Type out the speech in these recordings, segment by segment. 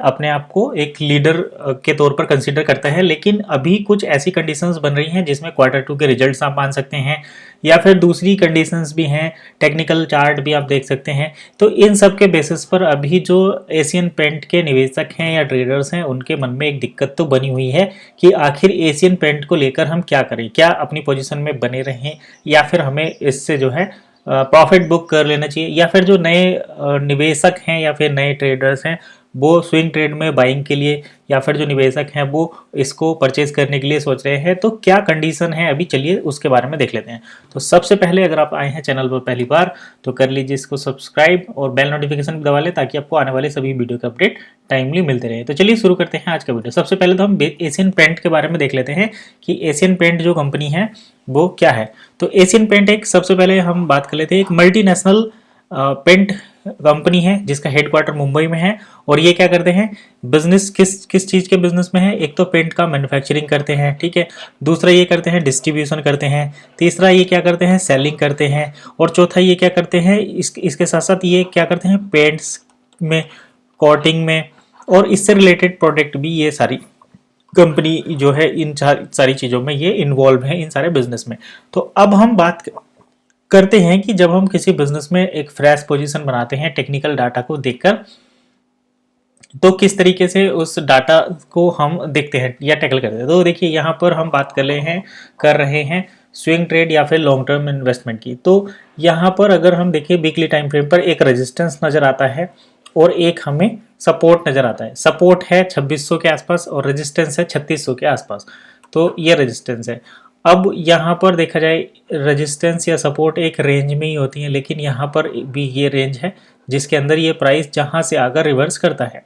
अपने आप को एक लीडर के तौर पर कंसीडर करता है, लेकिन अभी कुछ ऐसी कंडीशंस बन रही हैं जिसमें क्वार्टर टू के रिजल्ट्स आप मान सकते हैं, या फिर दूसरी कंडीशंस भी हैं, टेक्निकल चार्ट भी आप देख सकते हैं। तो इन सब के बेसिस पर अभी जो एशियन पेंट के निवेशक हैं या ट्रेडर्स हैं, उनके मन में एक दिक्कत तो बनी हुई है कि आखिर एशियन पेंट को लेकर हम क्या करें, क्या अपनी पोजीशन में बने रहें, या फिर हमें इससे जो है प्रॉफिट बुक कर लेना चाहिए, या फिर जो नए निवेशक हैं या फिर नए ट्रेडर्स हैं वो स्विंग ट्रेड में बाइंग के लिए, या फिर जो निवेशक हैं वो इसको परचेज करने के लिए सोच रहे हैं। तो क्या कंडीशन है अभी, चलिए उसके बारे में देख लेते हैं। तो सबसे पहले अगर आप आए हैं चैनल पर पहली बार तो कर लीजिए इसको सब्सक्राइब और बेल नोटिफिकेशन दबा लें ताकि आपको आने वाले सभी वीडियो के अपडेट टाइमली मिलते रहे। तो चलिए शुरू करते हैं आज का वीडियो। सबसे पहले तो हम एशियन पेंट के बारे में देख लेते हैं कि एशियन पेंट जो कंपनी है वो क्या है। तो एशियन पेंट एक, सबसे पहले हम बात कर लेते हैं, एक मल्टीनेशनल पेंट कंपनी है जिसका हेडक्वार्टर मुंबई में है। और ये क्या करते हैं, बिजनेस किस किस चीज़ के बिजनेस में है, एक तो पेंट का मैन्युफैक्चरिंग करते हैं, ठीक है, दूसरा ये करते हैं डिस्ट्रीब्यूशन करते हैं, तीसरा ये क्या करते हैं सेलिंग करते हैं, और चौथा ये क्या करते हैं इसके साथ साथ ये क्या करते हैं पेंट्स में, कोटिंग में और इससे रिलेटेड प्रोडक्ट भी, ये सारी कंपनी जो है इन सारी चीज़ों में ये इन्वॉल्व है, इन सारे बिजनेस में। तो अब हम बात करते हैं कि जब हम किसी बिजनेस में एक फ्रेश पोजीशन बनाते हैं टेक्निकल डाटा को देखकर, तो किस तरीके से उस डाटा को हम देखते हैं या टैकल करते हैं। तो देखिए यहाँ पर हम बात कर रहे हैं स्विंग ट्रेड या फिर लॉन्ग टर्म इन्वेस्टमेंट की। तो यहाँ पर अगर हम देखें वीकली टाइम फ्रेम पर एक रेजिस्टेंस नज़र आता है और एक हमें सपोर्ट नज़र आता है। सपोर्ट है 2600 के आसपास और रेजिस्टेंस है 3600 के आसपास। तो ये रेजिस्टेंस है। अब यहाँ पर देखा जाए रेजिस्टेंस या सपोर्ट एक रेंज में ही होती है, लेकिन यहाँ पर भी ये रेंज है जिसके अंदर ये प्राइस जहाँ से आकर रिवर्स करता है,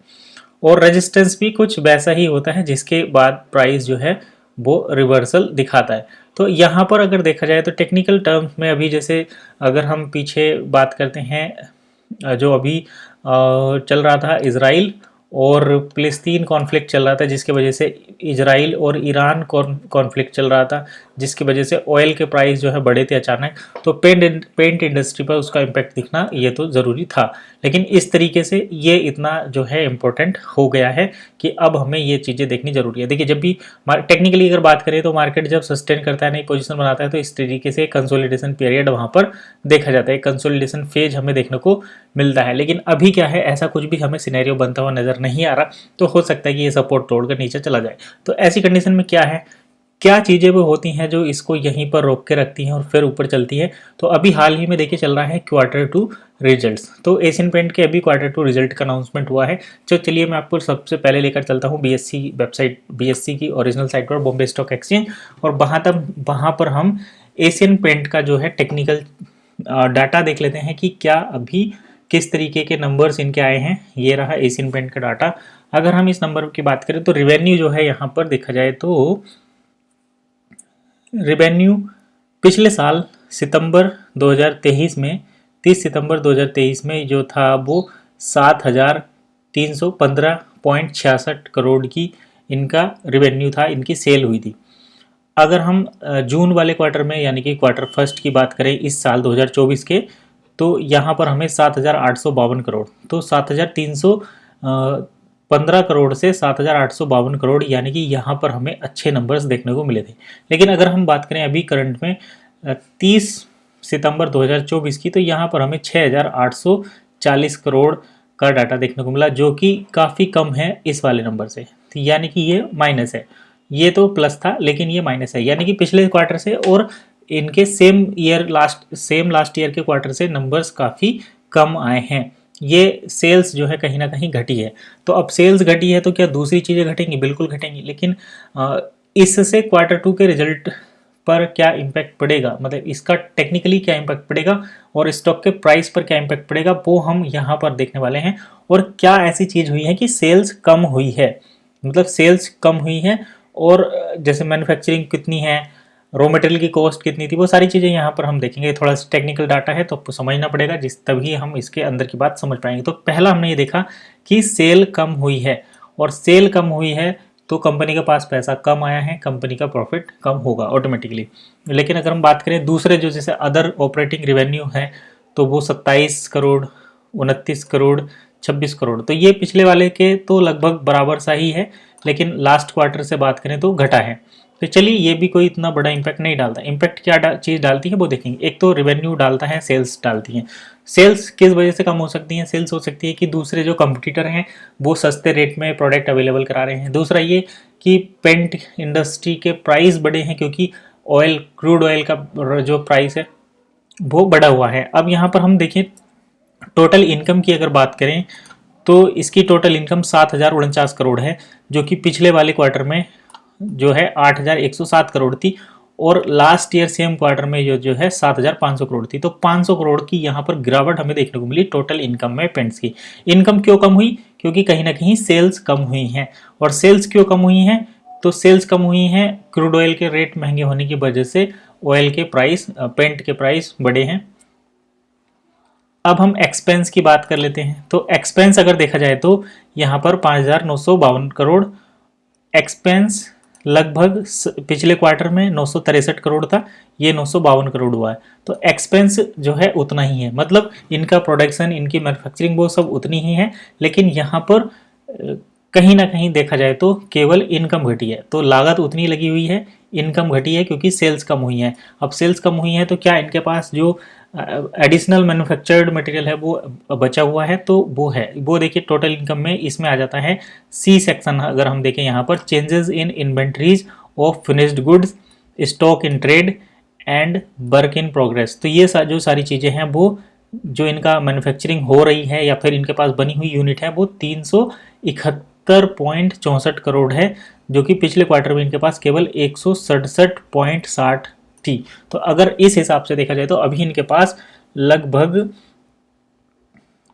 और रेजिस्टेंस भी कुछ वैसा ही होता है जिसके बाद प्राइस जो है वो रिवर्सल दिखाता है। तो यहाँ पर अगर देखा जाए तो टेक्निकल टर्म्स में अभी जैसे अगर हम पीछे बात करते हैं जो अभी चल रहा था इजराइल और फिलिस्तीन कॉन्फ्लिक्ट चल रहा था, जिसके वजह से इजराइल और ईरान कॉन्फ्लिक्ट चल रहा था, जिसकी वजह से ऑयल के प्राइस जो है बढ़े थे अचानक। तो पेंट इंडस्ट्री पर उसका इम्पैक्ट दिखना ये तो ज़रूरी था, लेकिन इस तरीके से ये इतना जो है इम्पोर्टेंट हो गया है कि अब हमें ये चीज़ें देखनी जरूरी है। देखिए जब भी टेक्निकली अगर बात करें तो मार्केट जब सस्टेन करता है, नई पोजीशन बनाता है, तो इस तरीके से कंसोलिडेशन पीरियड वहाँ पर देखा जाता है, कंसोलिडेशन फेज हमें देखने को मिलता है। लेकिन अभी क्या है, ऐसा कुछ भी हमें सिनेरियो बनता हुआ नजर नहीं आ रहा। तो हो सकता है कि ये सपोर्ट तोड़कर नीचे चला जाए। तो ऐसी कंडीशन में क्या है, क्या चीज़ें वो होती हैं जो इसको यहीं पर रोक के रखती हैं और फिर ऊपर चलती है। तो अभी हाल ही में देखिए चल रहा है क्वार्टर टू रिजल्ट्स। तो एशियन पेंट के अभी क्वार्टर टू रिजल्ट का अनाउंसमेंट हुआ है। तो चलिए मैं आपको सबसे पहले लेकर चलता हूँ बीएससी वेबसाइट, बीएससी की ओरिजिनल साइट पर, बॉम्बे स्टॉक एक्सचेंज, और वहाँ पर हम एशियन पेंट का जो है टेक्निकल डाटा देख लेते हैं कि क्या अभी किस तरीके के नंबर्स इनके आए हैं। ये रहा एशियन पेंट का डाटा। अगर हम इस नंबर की बात करें तो रिवेन्यू जो है यहाँ पर देखा जाए तो रिवेन्यू पिछले साल सितंबर 2023 में 30 सितंबर 2023 में जो था वो 7,315.66 करोड़ की इनका रिवेन्यू था, इनकी सेल हुई थी। अगर हम जून वाले क्वार्टर में यानी कि क्वार्टर फर्स्ट की बात करें इस साल 2024 के, तो यहाँ पर हमें 7,852 करोड़, तो 7,315 करोड़ से 7,852 करोड़, यानी कि यहाँ पर हमें अच्छे नंबर्स देखने को मिले थे। लेकिन अगर हम बात करें अभी करंट में 30 सितंबर 2024 की, तो यहाँ पर हमें 6,840 करोड़ का डाटा देखने को मिला, जो कि काफ़ी कम है इस वाले नंबर से। यानी कि ये माइनस है, ये तो प्लस था लेकिन ये माइनस है, यानी कि पिछले क्वार्टर से और इनके सेम लास्ट ईयर के क्वार्टर से नंबर्स काफ़ी कम आए हैं। ये सेल्स जो है कहीं ना कहीं घटी है। तो अब सेल्स घटी है तो क्या दूसरी चीज़ें घटेंगी? बिल्कुल घटेंगी, लेकिन इससे क्वार्टर टू के रिजल्ट पर क्या इम्पैक्ट पड़ेगा, मतलब इसका टेक्निकली क्या इम्पैक्ट पड़ेगा और स्टॉक के प्राइस पर क्या इम्पैक्ट पड़ेगा, वो हम यहाँ पर देखने वाले हैं। और क्या ऐसी चीज़ हुई है कि सेल्स कम हुई है, मतलब सेल्स कम हुई है, और जैसे मैन्युफैक्चरिंग कितनी है, रॉ मटेरियल की कॉस्ट कितनी थी, वो सारी चीज़ें यहाँ पर हम देखेंगे। थोड़ा सा टेक्निकल डाटा है तो आपको समझना पड़ेगा, तभी हम इसके अंदर की बात समझ पाएंगे। तो पहला हमने ये देखा कि सेल कम हुई है, और सेल कम हुई है तो कंपनी के पास पैसा कम आया है, कंपनी का प्रॉफिट कम होगा ऑटोमेटिकली। लेकिन अगर हम बात करें दूसरे जो जैसे अदर ऑपरेटिंग रेवेन्यू है, तो वो 27 करोड़, 29 करोड़, 26 करोड़। तो ये पिछले वाले के तो लगभग बराबर सा ही है, लेकिन लास्ट क्वार्टर से बात करें तो घटा है। तो चलिए ये भी कोई इतना बड़ा इम्पैक्ट नहीं डालता। इम्पैक्ट क्या चीज़ डालती है वो देखेंगे। एक तो रेवेन्यू डालता है, सेल्स डालती है। सेल्स किस वजह से कम हो सकती हैं? सेल्स हो सकती है कि दूसरे जो कंपटीटर हैं वो सस्ते रेट में प्रोडक्ट अवेलेबल करा रहे हैं। दूसरा ये कि पेंट इंडस्ट्री के प्राइस बढ़े हैं, क्योंकि ऑयल, क्रूड ऑयल का जो प्राइस है वो बढ़ा हुआ है। अब यहाँ पर हम देखें टोटल इनकम की अगर बात करें तो इसकी टोटल इनकम 7,049 करोड़ है, जो कि पिछले वाले क्वार्टर में जो है 8,107 करोड़ थी, और लास्ट ईयर सेम क्वार्टर में जो है 7,500 करोड़ थी। तो 500 करोड़ की यहाँ पर गिरावट हमें देखने को मिली टोटल इनकम में पेंट्स की। इनकम क्यों कम हुई? क्योंकि कहीं ना कहीं सेल्स कम हुई हैं। और सेल्स क्यों कम हुई हैं? तो सेल्स कम हुई हैं क्रूड ऑयल के रेट महंगे होने की वजह से ऑयल के प्राइस, पेंट के प्राइस बढ़े हैं। अब हम एक्सपेंस की बात कर लेते हैं। तो एक्सपेंस अगर देखा जाए तो यहाँ पर 5,952 करोड़ एक्सपेंस लगभग पिछले क्वार्टर में 963 करोड़ था, ये 952 करोड़ हुआ है। तो एक्सपेंस जो है उतना ही है, मतलब इनका प्रोडक्शन, इनकी मैन्युफैक्चरिंग वो सब उतनी ही है, लेकिन यहाँ पर कहीं ना कहीं देखा जाए तो केवल इनकम घटी है। तो लागत उतनी लगी हुई है, इनकम घटी है क्योंकि सेल्स कम हुई है। अब सेल्स कम हुई है तो क्या इनके पास जो एडिशनल मैन्युफैक्चर्ड मटेरियल है वो बचा हुआ है? तो वो है, वो देखिए टोटल इनकम में इसमें आ जाता है सी सेक्शन। अगर हम देखें यहाँ पर changes in inventories of finished goods, stock in trade and work in progress. तो ये जो सारी चीज़ें हैं वो जो इनका मैन्युफैक्चरिंग हो रही है या फिर इनके पास बनी हुई यूनिट है वो 371.64 करोड़ है, जो कि पिछले क्वार्टर में इनके पास केवल 167.60 थी। तो अगर इस हिसाब से देखा जाए तो अभी इनके पास लगभग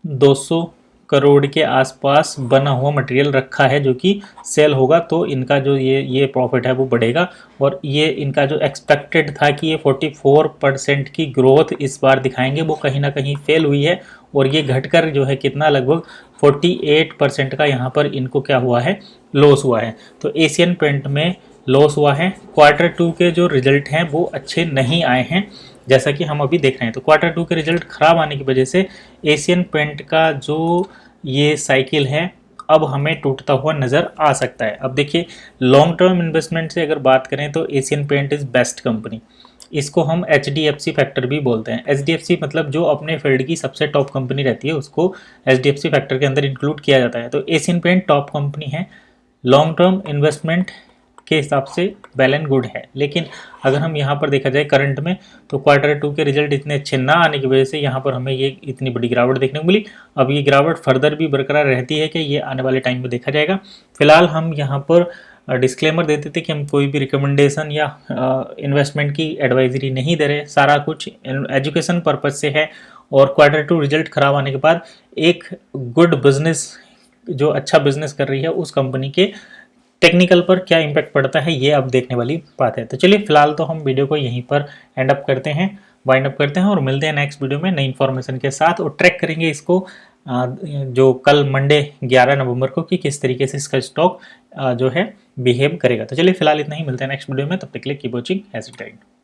200 करोड़ के आसपास बना हुआ मटेरियल रखा है, जो कि सेल होगा तो इनका जो ये प्रॉफिट है वो बढ़ेगा। और ये इनका जो एक्सपेक्टेड था कि ये 44% की ग्रोथ इस बार दिखाएंगे, वो कहीं ना कहीं फेल हुई है, और ये घटकर जो है कितना, लगभग 48% का यहाँ पर इनको क्या हुआ है, लॉस हुआ है। तो एशियन पेंट में लॉस हुआ है। क्वार्टर 2 के जो रिजल्ट हैं वो अच्छे नहीं आए हैं, जैसा कि हम अभी देख रहे हैं। तो क्वार्टर 2 के रिजल्ट खराब आने की वजह से एशियन पेंट का जो ये साइकिल है अब हमें टूटता हुआ नज़र आ सकता है। अब देखिए लॉन्ग टर्म इन्वेस्टमेंट से अगर बात करें तो Asian paint is best company. इसको हम HDFC फैक्टर भी बोलते हैं। HDFC मतलब जो अपने फील्ड की सबसे टॉप कंपनी रहती है उसको HDFC फैक्टर के अंदर इंक्लूड किया जाता है। तो एशियन पेंट टॉप कंपनी है, लॉन्ग टर्म इन्वेस्टमेंट के हिसाब से वेल एंड गुड है। लेकिन अगर हम यहाँ पर देखा जाए करंट में, तो क्वार्टर 2 के रिजल्ट इतने अच्छे ना आने की वजह से यहाँ पर हमें ये इतनी बड़ी गिरावट देखने को मिली। अब ये गिरावट फर्दर भी बरकरार रहती है कि ये आने वाले टाइम में देखा जाएगा। फिलहाल हम यहाँ पर डिस्क्लेमर देते थे कि हम कोई भी रिकमेंडेशन या इन्वेस्टमेंट की एडवाइजरी नहीं दे रहे, सारा कुछ एजुकेशन पर्पज से है। और क्वार्टर 2 रिजल्ट खराब आने के बाद एक गुड बिजनेस, जो अच्छा बिजनेस कर रही है उस कंपनी के टेक्निकल पर क्या इम्पैक्ट पड़ता है ये अब देखने वाली बात है। तो चलिए फिलहाल तो हम वीडियो को यहीं पर एंड अप करते हैं, वाइंड अप करते हैं, और मिलते हैं नेक्स्ट वीडियो में नई इन्फॉर्मेशन के साथ, और ट्रैक करेंगे इसको जो कल मंडे 11 नवंबर को कि किस तरीके से इसका स्टॉक जो है बिहेव करेगा। तो चलिए फिलहाल इतना ही, मिलते हैं नेक्स्ट वीडियो में, तब तक के लिए keep watching, have a great day.